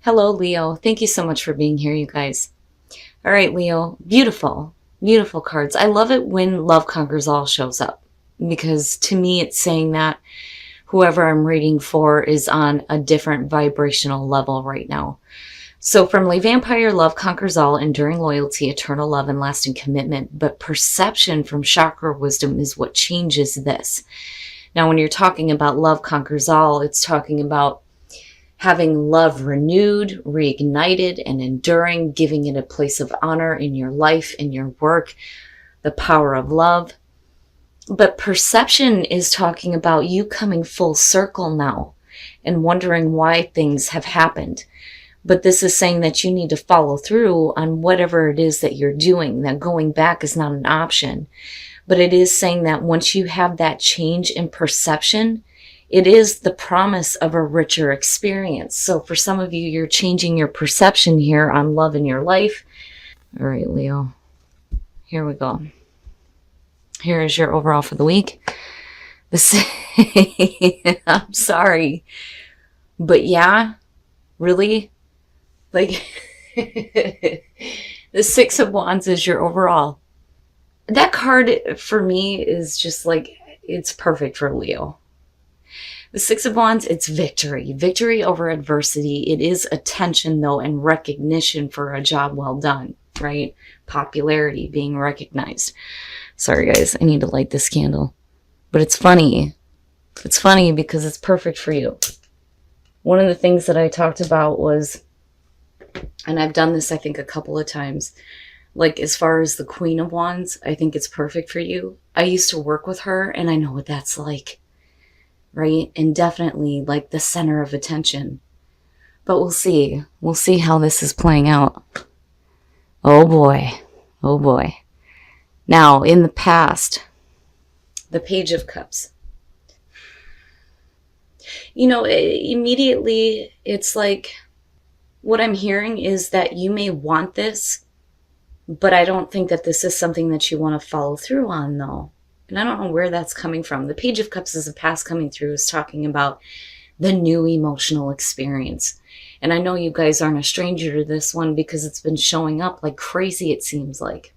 Hello, Leo. Thank you so much for being here, you guys. All right, Leo. Beautiful, beautiful cards. I love it when Love Conquers All shows up because to me, it's saying that whoever I'm reading for is on a different vibrational level right now. So, from Le Vampire, Love Conquers All, Enduring Loyalty, Eternal Love, and Lasting Commitment. But perception from Chakra Wisdom is what changes this. Now, when you're talking about Love Conquers All, it's talking about having love renewed, reignited, and enduring, giving it a place of honor in your life, in your work, the power of love. But perception is talking about you coming full circle now and wondering why things have happened. But this is saying that you need to follow through on whatever it is that you're doing, that going back is not an option. But it is saying that once you have that change in perception, it is the promise of a richer experience. So for some of you, you're changing your perception here on love in your life. All right, Leo, here we go. Here is your overall for the week. I'm sorry, but yeah, really, like the Six of Wands is your overall. That card for me is just like, it's perfect for Leo. The Six of Wands, it's victory. Victory over adversity. It is attention, though, and recognition for a job well done, right? Popularity, being recognized. Sorry, guys, I need to light this candle. But it's funny. It's funny because it's perfect for you. One of the things that I talked about was, and I've done this, I think, a couple of times, like as far as the Queen of Wands, I think it's perfect for you. I used to work with her, and I know what that's like. Right? And definitely like the center of attention. But we'll see. We'll see how this is playing out. Oh boy. Oh boy. Now, in the past, the Page of Cups. You know, immediately it's like what I'm hearing is that you may want this, but I don't think that this is something that you want to follow through on, though. And I don't know where that's coming from. The Page of Cups as a past coming through is talking about the new emotional experience. And I know you guys aren't a stranger to this one because it's been showing up like crazy, it seems like.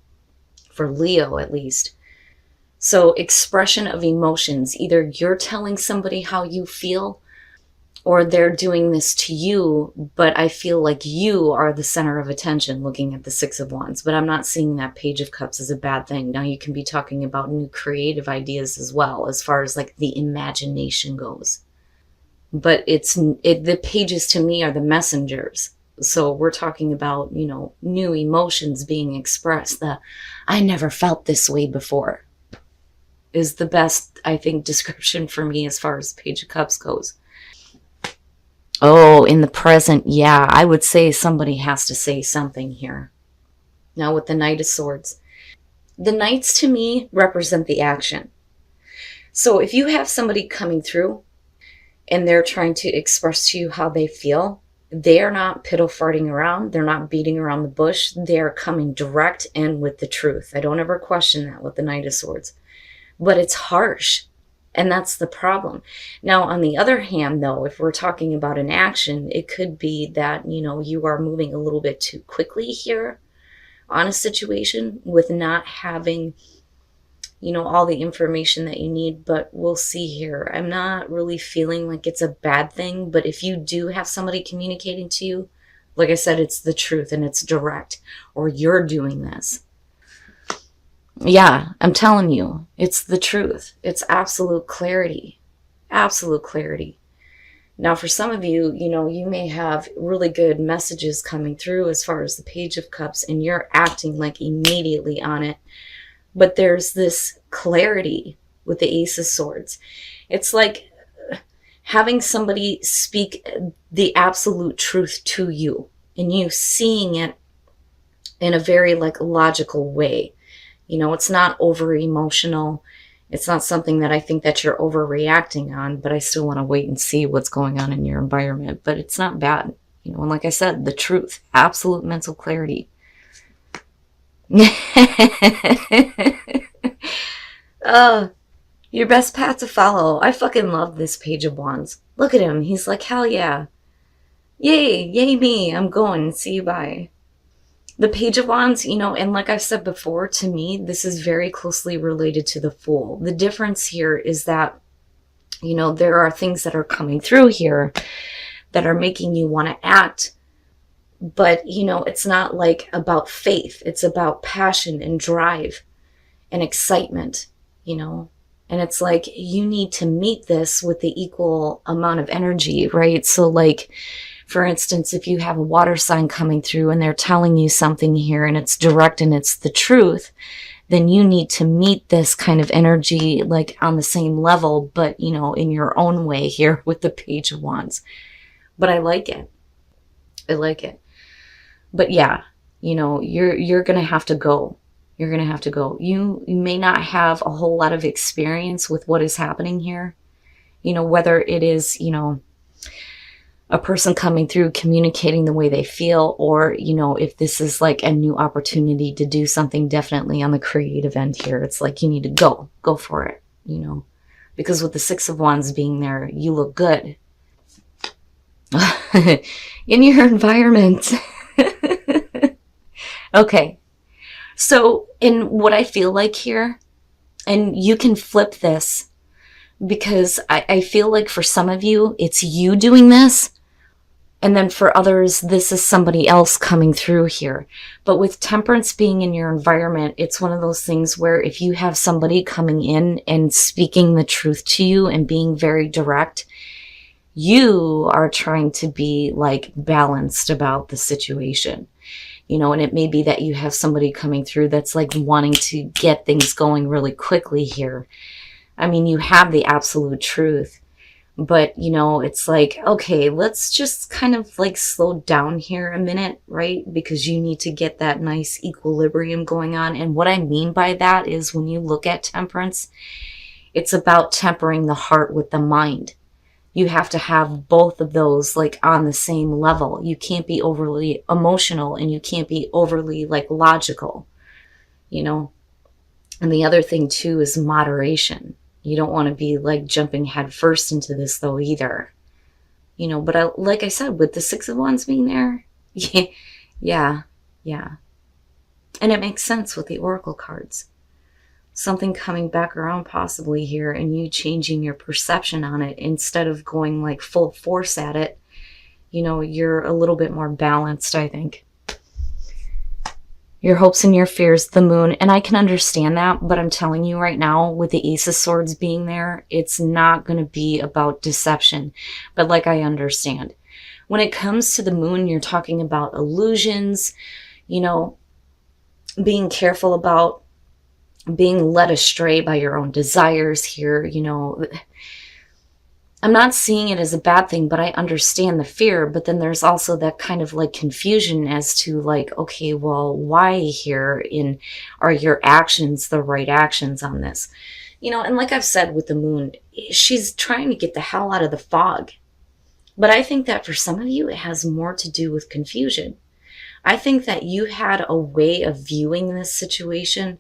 For Leo, at least. So expression of emotions. Either you're telling somebody how you feel or they're doing this to you, but I feel like you are the center of attention looking at the Six of Wands. But I'm not seeing that Page of Cups as a bad thing. Now you can be talking about new creative ideas as well, as far as like the imagination goes. But the pages to me are the messengers. So we're talking about, you know, new emotions being expressed. The I never felt this way before is the best, I think, description for me as far as Page of Cups goes. Oh, in the present, yeah, I would say somebody has to say something here. Now with the Knight of Swords. The Knights to me represent the action. So if you have somebody coming through and they're trying to express to you how they feel, they are not piddle-farting around. They're not beating around the bush. They are coming direct and with the truth. I don't ever question that with the Knight of Swords. But it's harsh. And that's the problem. Now, on the other hand, though, if we're talking about an action, it could be that, you know, you are moving a little bit too quickly here on a situation with not having, you know, all the information that you need. But we'll see here. I'm not really feeling like it's a bad thing. But if you do have somebody communicating to you, like I said, it's the truth and it's direct, or you're doing this. Yeah, I'm telling you, it's the truth. It's absolute clarity. Absolute clarity. Now, for some of you, you know, you may have really good messages coming through as far as the Page of Cups, and you're acting like immediately on it. But there's this clarity with the Ace of Swords. It's like having somebody speak the absolute truth to you, and you seeing it in a very like logical way. You know, it's not over emotional. It's not something that I think that you're overreacting on, but I still want to wait and see what's going on in your environment. But it's not bad. You know, and like I said, the truth, absolute mental clarity. Your best path to follow. I fucking love this Page of Wands. Look at him. He's like, hell yeah. Yay me, I'm going, see you, bye. The Page of Wands, and like I've said before, to me, this is very closely related to the Fool. The difference here is that, there are things that are coming through here that are making you want to act. But, it's not like about faith. It's about passion and drive and excitement, And it's like you need to meet this with the equal amount of energy, right? So like, for instance, if you have a water sign coming through and they're telling you something here and it's direct and it's the truth, then you need to meet this kind of energy like on the same level, but in your own way here with the Page of Wands. But I like it. I like it. But yeah, you're going to have to go. You're going to have to go. You may not have a whole lot of experience with what is happening here. Whether it is, a person coming through communicating the way they feel, or, if this is like a new opportunity to do something definitely on the creative end here. It's like you need to go for it, because with the Six of Wands being there, you look good in your environment. Okay. So in what I feel like here, and you can flip this, because I feel like for some of you, it's you doing this. And then for others, this is somebody else coming through here. But with Temperance being in your environment, it's one of those things where if you have somebody coming in and speaking the truth to you and being very direct, you are trying to be like balanced about the situation. And it may be that you have somebody coming through that's like wanting to get things going really quickly here. I mean, you have the absolute truth. But, it's like, okay, let's just kind of like slow down here a minute, right? Because you need to get that nice equilibrium going on. And what I mean by that is when you look at Temperance, it's about tempering the heart with the mind. You have to have both of those like on the same level. You can't be overly emotional and you can't be overly like logical, And the other thing too is moderation. You don't want to be like jumping head first into this though either. But like I said, with the Six of Wands being there, yeah. And it makes sense with the Oracle cards. Something coming back around possibly here and you changing your perception on it instead of going like full force at it. You're a little bit more balanced, I think. Your hopes and your fears, the Moon. And I can understand that, but I'm telling you right now, with the Ace of Swords being there, it's not going to be about deception. But like I understand. When it comes to the Moon, you're talking about illusions, being careful about being led astray by your own desires here, I'm not seeing it as a bad thing, but I understand the fear. But then there's also that kind of like confusion as to like, okay, well, why here? Are your actions the right actions on this? And like I've said with the Moon, she's trying to get the hell out of the fog. But I think that for some of you, it has more to do with confusion. I think that you had a way of viewing this situation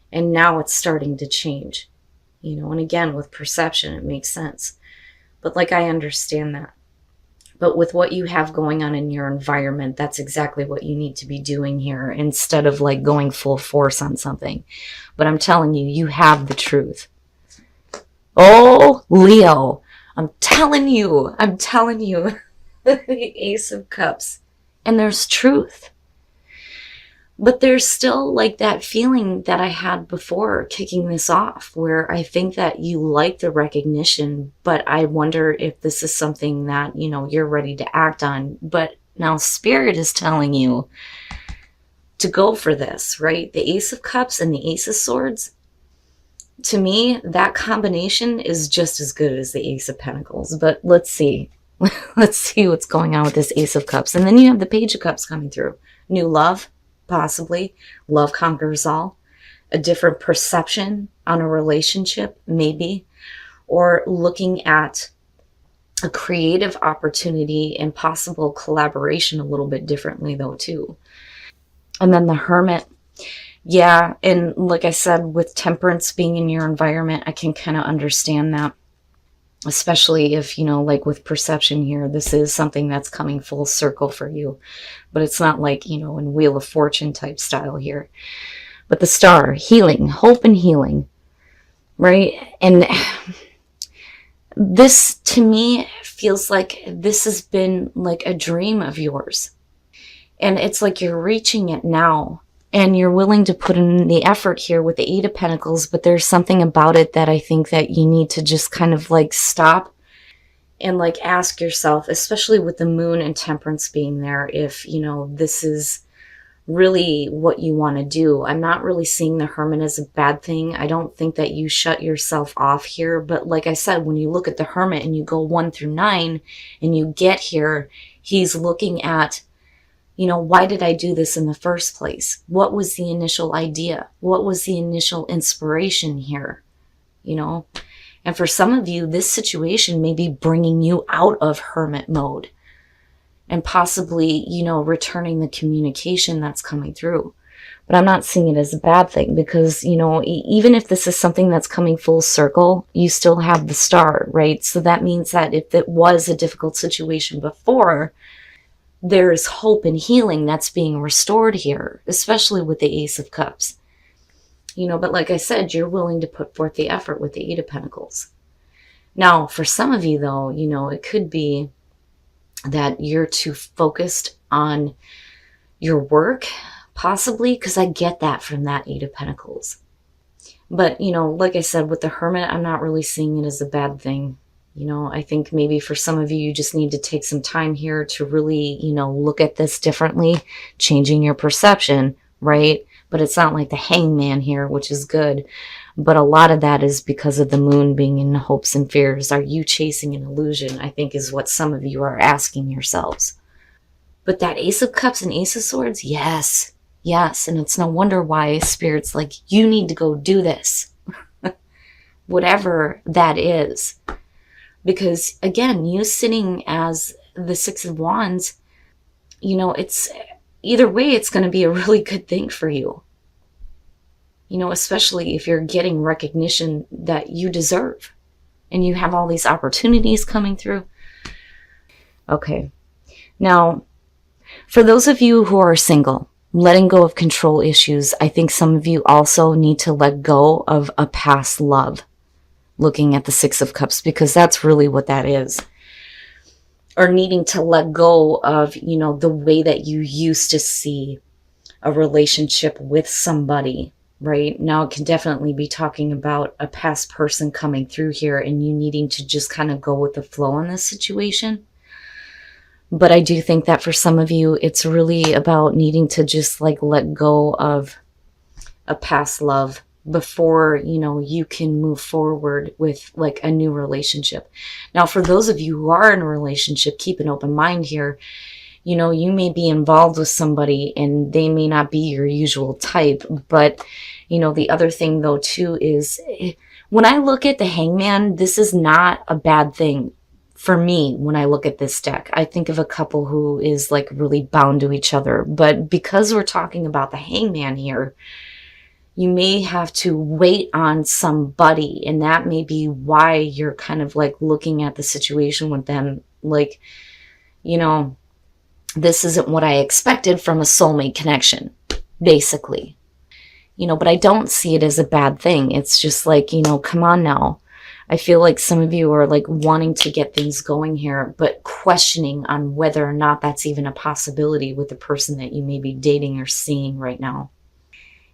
and now it's starting to change, and again, with perception, it makes sense. But like, I understand that. But with what you have going on in your environment, that's exactly what you need to be doing here instead of like going full force on something. But I'm telling you, you have the truth. Oh, Leo, I'm telling you, the Ace of Cups. And there's truth. But there's still like that feeling that I had before kicking this off, where I think that you like the recognition, but I wonder if this is something that, you're ready to act on. But now Spirit is telling you to go for this, right? The Ace of Cups and the Ace of Swords. To me, that combination is just as good as the Ace of Pentacles. But let's see. Let's see what's going on with this Ace of Cups. And then you have the Page of Cups coming through. New love. Possibly. Love conquers all. A different perception on a relationship, maybe. Or looking at a creative opportunity and possible collaboration a little bit differently though too. And then the Hermit. Yeah, and like I said, with Temperance being in your environment, I can kind of understand that. especially if, you know, like with perception here, this is something that's coming full circle for you. But it's not like, you know, in Wheel of Fortune type style here. But the star, healing, hope and healing, right? And this to me feels like this has been like a dream of yours. And it's like you're reaching it now. And you're willing to put in the effort here with the Eight of Pentacles, but there's something about it that I think that you need to just kind of like stop and like ask yourself, especially with the Moon and Temperance being there, if, you know, this is really what you want to do. I'm not really seeing the Hermit as a bad thing. I don't think that you shut yourself off here. But like I said, when you look at the Hermit and you go 1 through 9 and you get here, he's looking at, you know, why did I do this in the first place? What was the initial idea? What was the initial inspiration here? You know, and for some of you, this situation may be bringing you out of hermit mode and possibly, you know, returning the communication that's coming through. But I'm not seeing it as a bad thing because, you know, even if this is something that's coming full circle, you still have the star, right? So that means that if it was a difficult situation before, there's hope and healing that's being restored here, especially with the Ace of Cups. You know, but like I said, you're willing to put forth the effort with the Eight of Pentacles. Now, for some of you, though, you know, it could be that you're too focused on your work, possibly, because I get that from that Eight of Pentacles. But, you know, like I said, with the Hermit, I'm not really seeing it as a bad thing. You know, I think maybe for some of you, you just need to take some time here to really, you know, look at this differently, changing your perception, right? But it's not like the Hangman here, which is good. But a lot of that is because of the Moon being in hopes and fears. Are you chasing an illusion? I think is what some of you are asking yourselves. But that Ace of Cups and Ace of Swords, yes, yes. And it's no wonder why Spirit's like, you need to go do this. Whatever that is. Because again, you sitting as the Six of Wands, you know, it's either way, it's going to be a really good thing for you. You know, especially if you're getting recognition that you deserve and you have all these opportunities coming through. Okay. Now, for those of you who are single, letting go of control issues, I think some of you also need to let go of a past love. Looking at the Six of Cups, because that's really what that is. Or needing to let go of, you know, the way that you used to see a relationship with somebody, right? Now it can definitely be talking about a past person coming through here and you needing to just kind of go with the flow in this situation. But I do think that for some of you, it's really about needing to just like let go of a past love before, you know, you can move forward with like a new relationship. Now, for those of you who are in a relationship, keep an open mind here. You know, you may be involved with somebody and they may not be your usual type. But, you know, the other thing though too is when I look at the Hangman, this is not a bad thing for me. When I look at this deck, I think of a couple who is like really bound to each other. But because we're talking about the Hangman here, you may have to wait on somebody, and that may be why you're kind of like looking at the situation with them like, you know, this isn't what I expected from a soulmate connection, basically. You know, but I don't see it as a bad thing. It's just like, you know, come on now. I feel like some of you are like wanting to get things going here, but questioning on whether or not that's even a possibility with the person that you may be dating or seeing right now.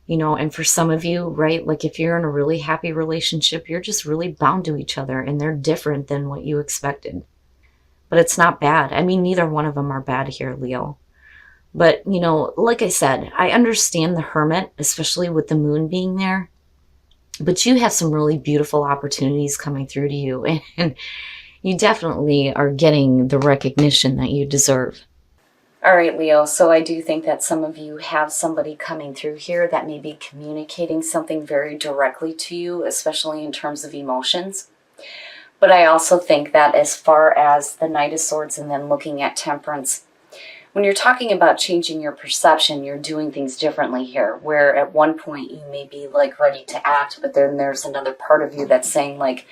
You know, and for some of you, right, like if you're in a really happy relationship, you're just really bound to each other and they're different than what you expected. But it's not bad. I mean, neither one of them are bad here, Leo. But, you know, like I said, I understand the Hermit, especially with the Moon being there. But you have some really beautiful opportunities coming through to you. And you definitely are getting the recognition that you deserve. All right, Leo, so I do think that some of you have somebody coming through here that may be communicating something very directly to you, especially in terms of emotions. But I also think that as far as the Knight of Swords and then looking at Temperance, when you're talking about changing your perception, you're doing things differently here, where at one point you may be like ready to act, but then there's another part of you that's saying like,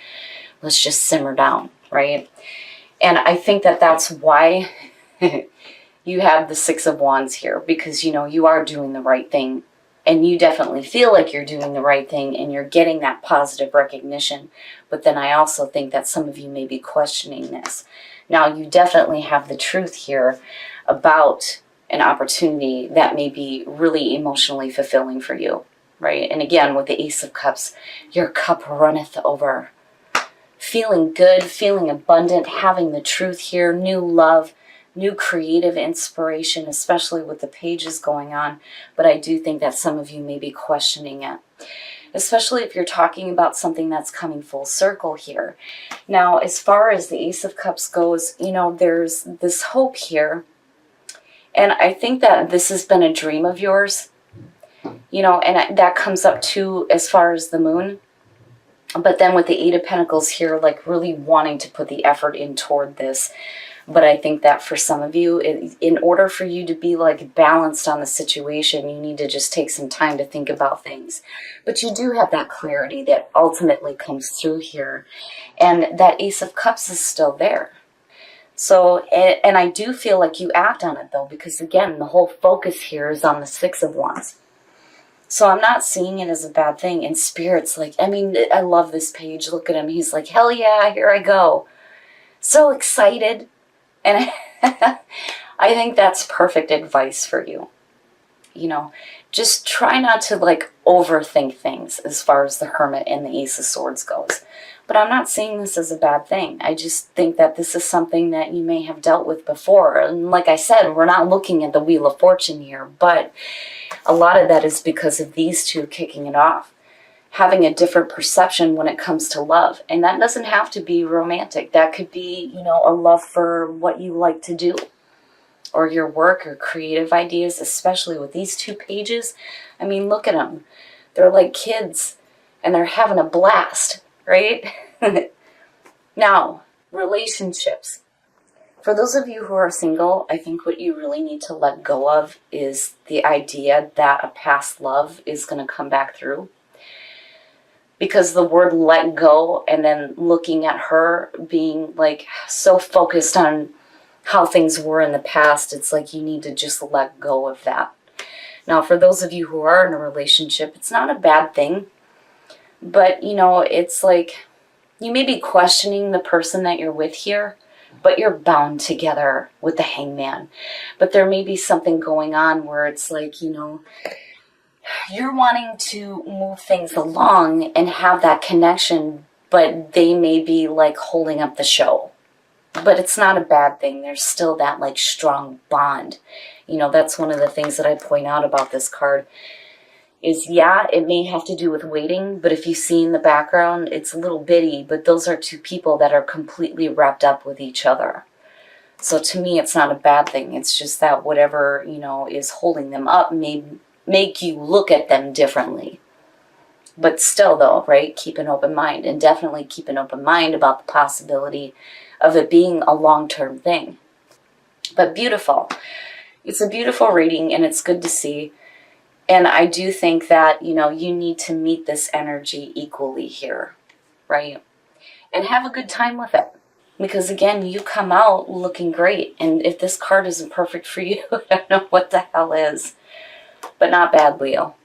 let's just simmer down, right? And I think that that's why you have the Six of Wands here, because, you know, you are doing the right thing, and you definitely feel like you're doing the right thing, and you're getting that positive recognition. But then I also think that some of you may be questioning this. Now, you definitely have the truth here about an opportunity that may be really emotionally fulfilling for you, right? And again, with the Ace of Cups, your cup runneth over. Feeling good, feeling abundant, having the truth here, new love, new creative inspiration, especially with the pages going on. But I do think that some of you may be questioning it, especially if you're talking about something that's coming full circle here. Now, as far as the Ace of Cups goes, you know, there's this hope here. And I think that this has been a dream of yours, you know, and that comes up too as far as the Moon. But then with the Eight of Pentacles here, like really wanting to put the effort in toward this. But I think that for some of you, in order for you to be like balanced on the situation, you need to just take some time to think about things. But you do have that clarity that ultimately comes through here. And that Ace of Cups is still there. So, and I do feel like you act on it though, because again, the whole focus here is on the Six of Wands. So I'm not seeing it as a bad thing. And Spirit's like, I mean, I love this page. Look at him. He's like, hell yeah, here I go. So excited. And I think that's perfect advice for you. You know, just try not to like overthink things as far as the Hermit and the Ace of Swords goes. But I'm not seeing this as a bad thing. I just think that this is something that you may have dealt with before. And like I said, we're not looking at the Wheel of Fortune here, but a lot of that is because of these two kicking it off. Having a different perception when it comes to love. And that doesn't have to be romantic. That could be, you know, a love for what you like to do. Or your work or creative ideas, especially with these two pages. I mean, look at them. They're like kids. And they're having a blast, right? Now, relationships. For those of you who are single, I think what you really need to let go of is the idea that a past love is going to come back through. Because the word let go and then looking at her being like so focused on how things were in the past, it's like you need to just let go of that. Now, for those of you who are in a relationship, it's not a bad thing. But, you know, it's like you may be questioning the person that you're with here, but you're bound together with the Hangman. But there may be something going on where it's like, you know, you're wanting to move things along and have that connection, but they may be like holding up the show. But it's not a bad thing. There's still that like strong bond. You know, that's one of the things that I point out about this card is, yeah, it may have to do with waiting, but if you see in the background, it's a little bitty, but those are two people that are completely wrapped up with each other. So to me, it's not a bad thing. It's just that whatever, you know, is holding them up may make you look at them differently. But still though, right, keep an open mind, and definitely keep an open mind about the possibility of it being a long-term thing. But beautiful. It's a beautiful reading, and it's good to see. And I do think that, you know, you need to meet this energy equally here, right? And have a good time with it. Because again, you come out looking great. And if this card isn't perfect for you, I don't know what the hell is. But not bad, Leo.